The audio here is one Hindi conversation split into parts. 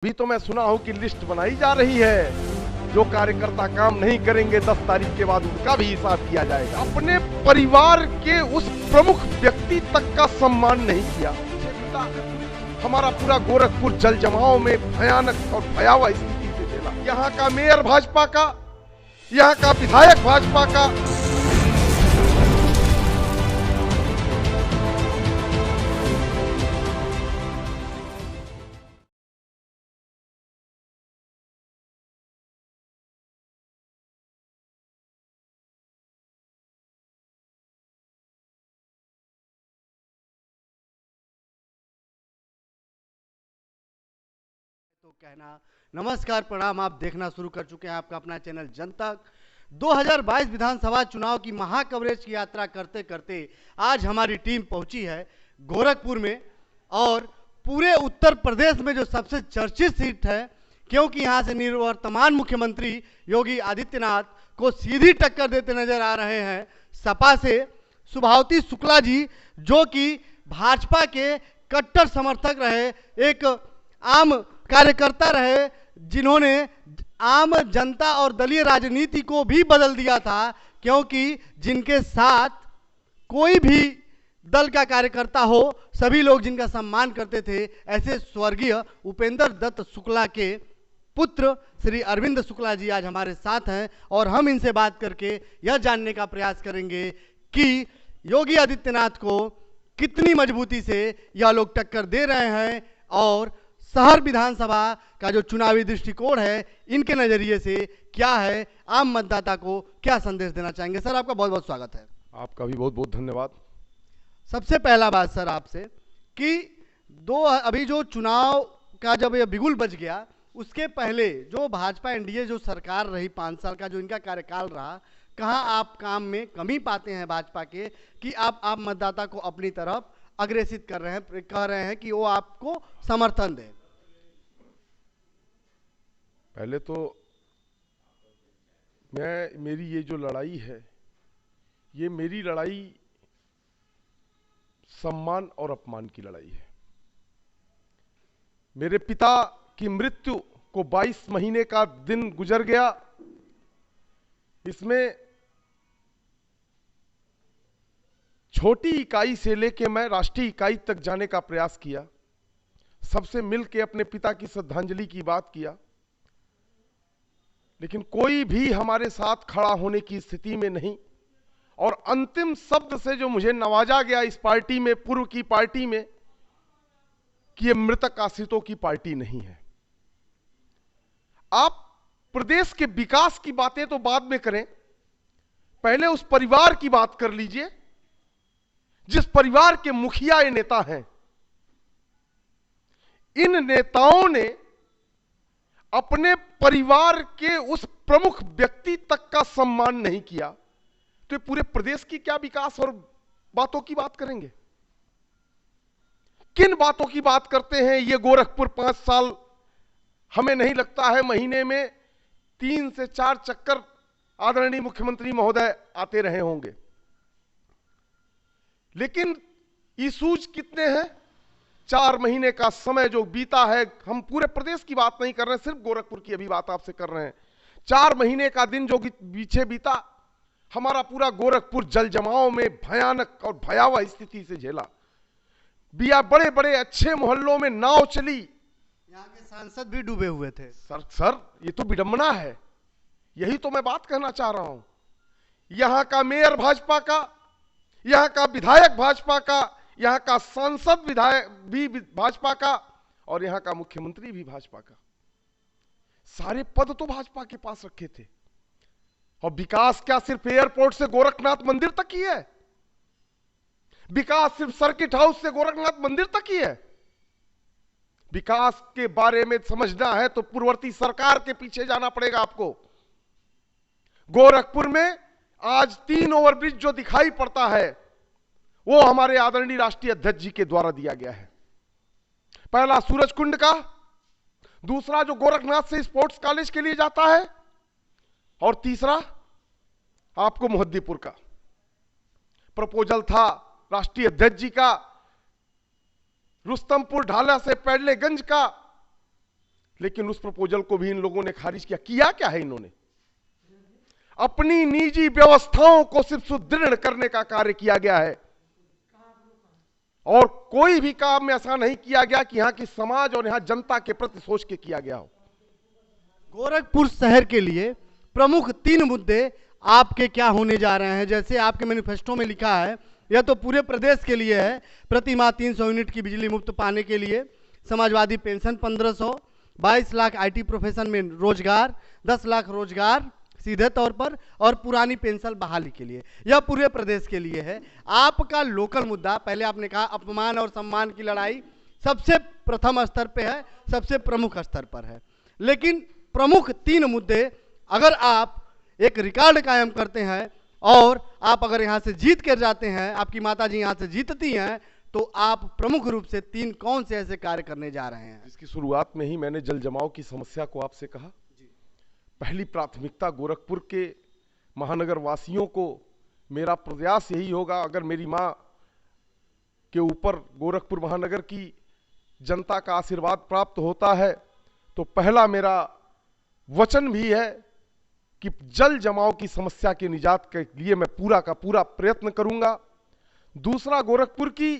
अभी तो मैं सुना हूं कि लिस्ट बनाई जा रही है। जो कार्यकर्ता काम नहीं करेंगे 10 तारीख के बाद उनका भी हिसाब किया जाएगा। अपने परिवार के उस प्रमुख व्यक्ति तक का सम्मान नहीं किया। हमारा पूरा गोरखपुर जल जमाव में भयानक और भयावह स्थिति से झेला। यहाँ का मेयर भाजपा का, यहाँ का विधायक भाजपा का। तो कहना नमस्कार प्रणाम, आप देखना शुरू कर चुके हैं आपका अपना चैनल जनता। 2022 विधानसभा चुनाव की महा कवरेज की यात्रा करते करते आज हमारी टीम पहुंची है गोरखपुर में, और पूरे उत्तर प्रदेश में जो सबसे चर्चित सीट है, क्योंकि यहां से निवर्तमान मुख्यमंत्री योगी आदित्यनाथ को सीधी टक्कर देते नजर आ रहे हैं सपा से सुभावती शुक्ला जी, जो कि भाजपा के कट्टर समर्थक रहे, एक आम कार्यकर्ता रहे, जिन्होंने आम जनता और दलीय राजनीति को भी बदल दिया था, क्योंकि जिनके साथ कोई भी दल का कार्यकर्ता हो सभी लोग जिनका सम्मान करते थे, ऐसे स्वर्गीय उपेंद्र दत्त शुक्ला के पुत्र श्री अरविंद शुक्ला जी आज हमारे साथ हैं, और हम इनसे बात करके यह जानने का प्रयास करेंगे कि योगी आदित्यनाथ को कितनी मजबूती से यह लोग टक्कर दे रहे हैं, और शहर विधानसभा का जो चुनावी दृष्टिकोण है इनके नजरिए से क्या है, आम मतदाता को क्या संदेश देना चाहेंगे। सर, आपका बहुत बहुत स्वागत है। आपका भी बहुत बहुत धन्यवाद। सबसे पहला बात सर आपसे कि अभी जो चुनाव का जब यह बिगुल बज गया, उसके पहले जो भाजपा एनडीए जो सरकार रही 5 साल का जो इनका कार्यकाल रहा, कहाँ आप काम में कमी पाते हैं भाजपा के कि आप मतदाता को अपनी तरफ अग्रेसित कर रहे हैं, कह रहे हैं कि वो आपको समर्थन दें? पहले तो मेरी ये जो लड़ाई है, ये मेरी लड़ाई सम्मान और अपमान की लड़ाई है। मेरे पिता की मृत्यु को 22 महीने का दिन गुजर गया। इसमें छोटी इकाई से लेके मैं राष्ट्रीय इकाई तक जाने का प्रयास किया, सबसे मिलकर अपने पिता की श्रद्धांजलि की बात किया, लेकिन कोई भी हमारे साथ खड़ा होने की स्थिति में नहीं। और अंतिम शब्द से जो मुझे नवाजा गया इस पार्टी में, पूर्व की पार्टी में, कि ये मृतक आश्रितों की पार्टी नहीं है। आप प्रदेश के विकास की बातें तो बाद में करें, पहले उस परिवार की बात कर लीजिए जिस परिवार के मुखिया ये नेता हैं। इन नेताओं ने अपने परिवार के उस प्रमुख व्यक्ति तक का सम्मान नहीं किया, तो ये पूरे प्रदेश की क्या विकास और बातों की बात करेंगे? किन बातों की बात करते हैं? ये गोरखपुर 5 साल, हमें नहीं लगता है महीने में 3 से 4 चक्कर आदरणीय मुख्यमंत्री महोदय आते रहे होंगे, लेकिन इशूज कितने हैं? 4 महीने का समय जो बीता है, हम पूरे प्रदेश की बात नहीं कर रहे हैं, सिर्फ गोरखपुर की अभी बात आपसे कर रहे हैं। 4 महीने का दिन जो पीछे बीता, हमारा पूरा गोरखपुर जल जमाव में भयानक और भयावह स्थिति से झेला। बड़े बड़े अच्छे मोहल्लों में नाव चली, यहाँ के सांसद भी डूबे हुए थे। सर ये तो विडंबना है, यही तो मैं बात कहना चाह रहा हूं। यहां का मेयर भाजपा का, यहां का विधायक भाजपा का, यहां का सांसद विधायक भी भाजपा का, और यहां का मुख्यमंत्री भी भाजपा का। सारे पद तो भाजपा के पास रखे थे। और विकास क्या सिर्फ एयरपोर्ट से गोरखनाथ मंदिर तक ही है? विकास सिर्फ सर्किट हाउस से गोरखनाथ मंदिर तक ही है? विकास के बारे में समझना है तो पूर्ववर्ती सरकार के पीछे जाना पड़ेगा आपको। गोरखपुर में आज 3 ओवरब्रिज जो दिखाई पड़ता है, वो हमारे आदरणीय राष्ट्रीय अध्यक्ष जी के द्वारा दिया गया है। पहला सूरजकुंड का, दूसरा जो गोरखनाथ से स्पोर्ट्स कॉलेज के लिए जाता है, और तीसरा आपको मोहद्दीपुर का प्रपोजल था राष्ट्रीय अध्यक्ष जी का, रुस्तमपुर ढाला से पैडलेगंज का, लेकिन उस प्रपोजल को भी इन लोगों ने खारिज किया। किया क्या है इन्होंने? अपनी निजी व्यवस्थाओं को सिर्फ सुदृढ़ करने का कार्य किया गया है, और कोई भी काम ऐसा नहीं किया गया कि यहां की समाज और यहां जनता के प्रति सोच के किया गया हो। गोरखपुर शहर के लिए प्रमुख 3 मुद्दे आपके क्या होने जा रहे हैं? जैसे आपके मैनिफेस्टो में लिखा है, यह तो पूरे प्रदेश के लिए है, प्रति माह 300 यूनिट की बिजली मुफ्त पाने के लिए, Samajwadi pension 1500, 22 lakh IT profession में रोजगार, 10 लाख रोजगार सीधे तौर पर, और पुरानी पेंशन बहाली के लिए। यह पूरे प्रदेश के लिए है। आपका लोकल मुद्दा, पहले आपने कहा अपमान और सम्मान की लड़ाई सबसे प्रथम स्तर पे है, सबसे प्रमुख स्तर पर है, लेकिन प्रमुख 3 मुद्दे अगर आप एक रिकॉर्ड कायम करते हैं और आप अगर यहां से जीत कर जाते हैं, आपकी माता जी यहां से जीतती हैं, तो आप प्रमुख रूप से 3 कौन से ऐसे कार्य करने जा रहे हैं? इसकी शुरुआत में ही मैंने जल जमाव की समस्या को आपसे कहा। पहली प्राथमिकता गोरखपुर के महानगर वासियों को, मेरा प्रयास यही होगा, अगर मेरी मां के ऊपर गोरखपुर महानगर की जनता का आशीर्वाद प्राप्त होता है, तो पहला मेरा वचन भी है कि जल जमाव की समस्या के निजात के लिए मैं पूरा का पूरा प्रयत्न करूंगा। दूसरा, गोरखपुर की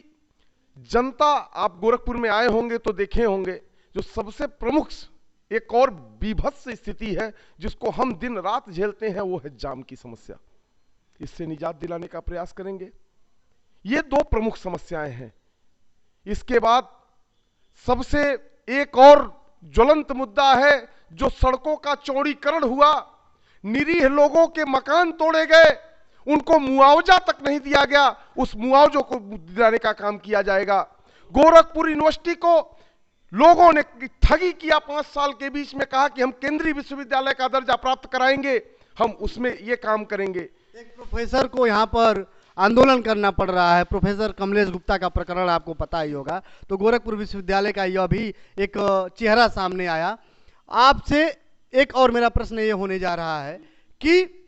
जनता, आप गोरखपुर में आए होंगे तो देखे होंगे, जो सबसे प्रमुख एक और बीभत्स स्थिति है जिसको हम दिन रात झेलते हैं, वो है जाम की समस्या। इससे निजात दिलाने का प्रयास करेंगे। ये 2 प्रमुख समस्याएं हैं। इसके बाद सबसे एक और ज्वलंत मुद्दा है, जो सड़कों का चौड़ीकरण हुआ, निरीह लोगों के मकान तोड़े गए, उनको मुआवजा तक नहीं दिया गया, उस मुआवजे को दिलाने का काम किया जाएगा। गोरखपुर यूनिवर्सिटी को लोगों ने ठगी किया, 5 साल के बीच में कहा कि हम केंद्रीय विश्वविद्यालय का दर्जा प्राप्त कराएंगे, हम उसमें ये काम करेंगे। एक प्रोफेसर को यहाँ पर आंदोलन करना पड़ रहा है, प्रोफेसर कमलेश गुप्ता का प्रकरण आपको पता ही होगा, तो गोरखपुर विश्वविद्यालय का यह भी एक चेहरा सामने आया। आपसे एक और मेरा प्रश्न ये होने जा रहा है कि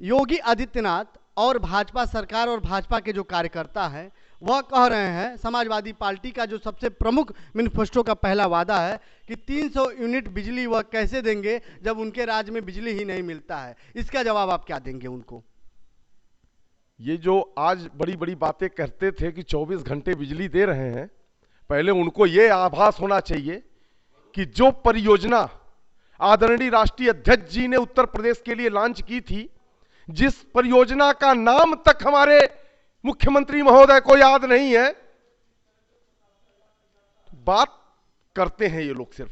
योगी आदित्यनाथ और भाजपा सरकार और भाजपा के जो कार्यकर्ता हैं, वह कह रहे हैं, समाजवादी पार्टी का जो सबसे प्रमुख मैनिफेस्टो का पहला वादा है कि 300 यूनिट बिजली वह कैसे देंगे जब उनके राज्य में बिजली ही नहीं मिलता है। इसका जवाब आप क्या देंगे उनको? ये जो आज बड़ी बड़ी बातें कहते थे कि 24 घंटे बिजली दे रहे हैं, पहले उनको ये आभास होना चाहिए कि जो परियोजना आदरणीय राष्ट्रीय अध्यक्ष जी ने उत्तर प्रदेश के लिए लॉन्च की थी, जिस परियोजना का नाम तक हमारे मुख्यमंत्री महोदय को याद नहीं है, बात करते हैं ये लोग सिर्फ,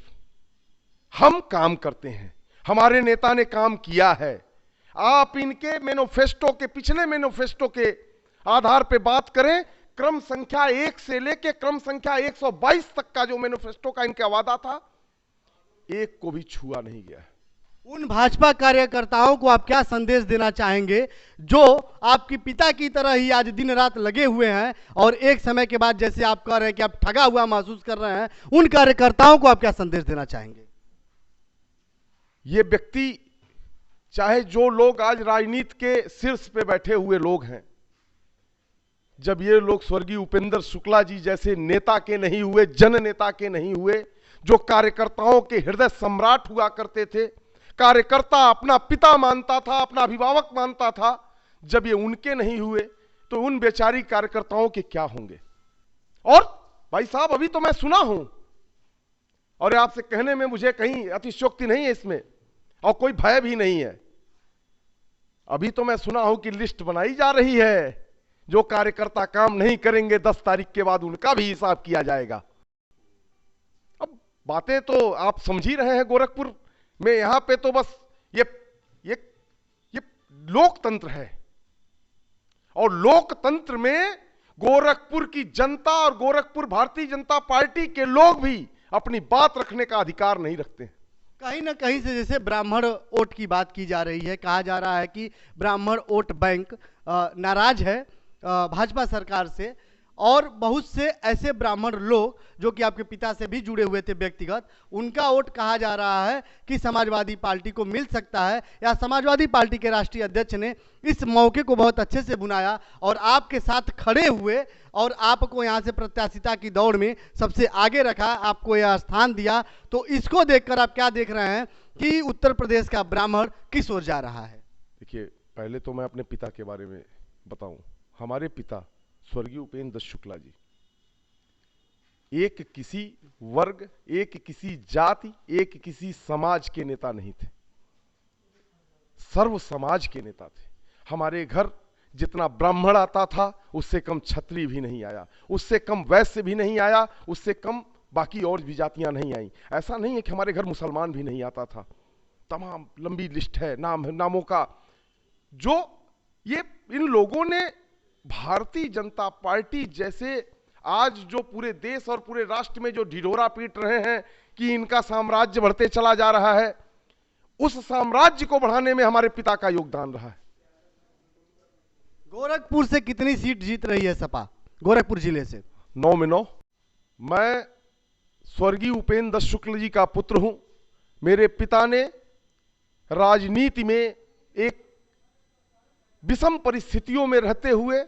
हम काम करते हैं, हमारे नेता ने काम किया है। आप इनके मैनिफेस्टो के, पिछले मैनिफेस्टो के आधार पे बात करें, क्रम संख्या 1 से लेके क्रम संख्या 122 तक का जो मैनिफेस्टो का इनका वादा था, एक को भी छुआ नहीं गया। उन भाजपा कार्यकर्ताओं को आप क्या संदेश देना चाहेंगे जो आपके पिता की तरह ही आज दिन रात लगे हुए हैं, और एक समय के बाद जैसे आप कह रहे हैं कि आप ठगा हुआ महसूस कर रहे हैं, उन कार्यकर्ताओं को आप क्या संदेश देना चाहेंगे? ये व्यक्ति, चाहे जो लोग आज राजनीति के शीर्ष पे बैठे हुए लोग हैं, जब ये लोग स्वर्गीय उपेंद्र शुक्ला जी जैसे नेता के नहीं हुए, जन नेता के नहीं हुए, जो कार्यकर्ताओं के हृदय सम्राट हुआ करते थे, कार्यकर्ता अपना पिता मानता था, अपना अभिभावक मानता था, जब ये उनके नहीं हुए तो उन बेचारी कार्यकर्ताओं के क्या होंगे? और भाई साहब, अभी तो मैं सुना हूं, और आपसे कहने में मुझे कहीं अतिशयोक्ति नहीं है इसमें, और कोई भय भी नहीं है, अभी तो मैं सुना हूं कि लिस्ट बनाई जा रही है, जो कार्यकर्ता काम नहीं करेंगे 10 तारीख के बाद उनका भी हिसाब किया जाएगा। अब बातें तो आप समझ ही रहे हैं। गोरखपुर में यहां पे तो बस ये लोकतंत्र है, और लोकतंत्र में गोरखपुर की जनता और गोरखपुर भारतीय जनता पार्टी के लोग भी अपनी बात रखने का अधिकार नहीं रखते हैं। कहीं ना कहीं से जैसे ब्राह्मण वोट की बात की जा रही है, कहा जा रहा है कि ब्राह्मण वोट बैंक नाराज है भाजपा सरकार से, और बहुत से ऐसे ब्राह्मण लोग जो कि आपके पिता से भी जुड़े हुए थे व्यक्तिगत, उनका वोट कहा जा रहा है कि समाजवादी पार्टी को मिल सकता है, या समाजवादी पार्टी के राष्ट्रीय अध्यक्ष ने इस मौके को बहुत अच्छे से बुनाया और आपके साथ खड़े हुए और आपको यहाँ से प्रत्याशिता की दौड़ में सबसे आगे रखा, आपको यह स्थान दिया। तो इसको देखकर आप क्या देख रहे हैं कि उत्तर प्रदेश का ब्राह्मण किस ओर जा रहा है? देखिए, पहले तो मैं अपने पिता के बारे में बताऊं। हमारे पिता स्वर्गीय उपेंद्र दत्त शुक्ला जी एक किसी वर्ग, एक किसी जाति, एक किसी समाज के नेता नहीं थे, सर्व समाज के नेता थे। हमारे घर जितना ब्राह्मण आता था उससे कम क्षत्रिय भी नहीं आया, उससे कम वैश्य भी नहीं आया, उससे कम बाकी और भी जातियां नहीं आई। ऐसा नहीं है कि हमारे घर मुसलमान भी नहीं आता था। तमाम लंबी लिस्ट है नामों का। जो ये इन लोगों ने भारतीय जनता पार्टी जैसे आज जो पूरे देश और पूरे राष्ट्र में जो ढिढोरा पीट रहे हैं कि इनका साम्राज्य बढ़ते चला जा रहा है, उस साम्राज्य को बढ़ाने में हमारे पिता का योगदान रहा है। गोरखपुर से कितनी सीट जीत रही है सपा? गोरखपुर जिले से 9 में 9। मैं स्वर्गीय उपेंद्र दत्त शुक्ल जी का पुत्र हूं। मेरे पिता ने राजनीति में एक विषम परिस्थितियों में रहते हुए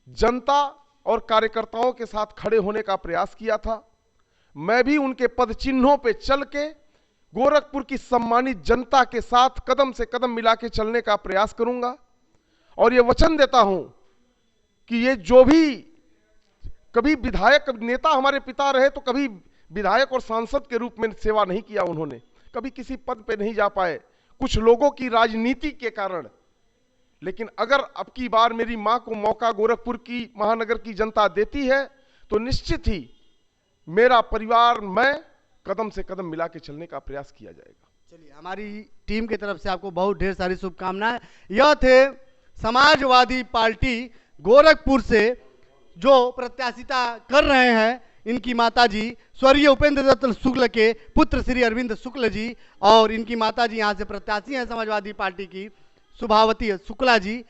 जनता और कार्यकर्ताओं के साथ खड़े होने का प्रयास किया था। मैं भी उनके पद चिन्हों पे चल के गोरखपुर की सम्मानित जनता के साथ कदम से कदम मिला के चलने का प्रयास करूंगा और ये वचन देता हूं कि ये जो भी कभी विधायक नेता हमारे पिता रहे तो कभी विधायक और सांसद के रूप में सेवा नहीं किया उन्होंने, कभी किसी पद पे नहीं जा पाए कुछ लोगों की राजनीति के कारण। लेकिन अगर अब की बार मेरी मां को मौका गोरखपुर की महानगर की जनता देती है तो निश्चित ही मेरा परिवार, मैं कदम से कदम मिला के चलने का प्रयास किया जाएगा। चलिए, हमारी टीम की तरफ से आपको बहुत ढेर सारी शुभकामनाएं। यह थे समाजवादी पार्टी गोरखपुर से जो प्रत्याशिता कर रहे हैं, इनकी माताजी स्वर्गीय उपेंद्र दत्त शुक्ल के पुत्र श्री अरविंद शुक्ल जी, और इनकी माताजी यहाँ से प्रत्याशी हैं समाजवादी पार्टी की सुभावती शुक्ला जी।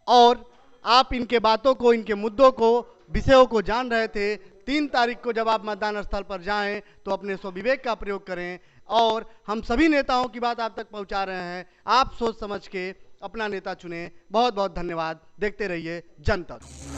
और आप इनके बातों को, इनके मुद्दों को, विषयों को जान रहे थे। 3 तारीख को जब आप मतदान स्थल पर जाएं तो अपने स्वविवेक का प्रयोग करें, और हम सभी नेताओं की बात आप तक पहुंचा रहे हैं। आप सोच समझ के अपना नेता चुनें। बहुत बहुत धन्यवाद। देखते रहिए जनतक।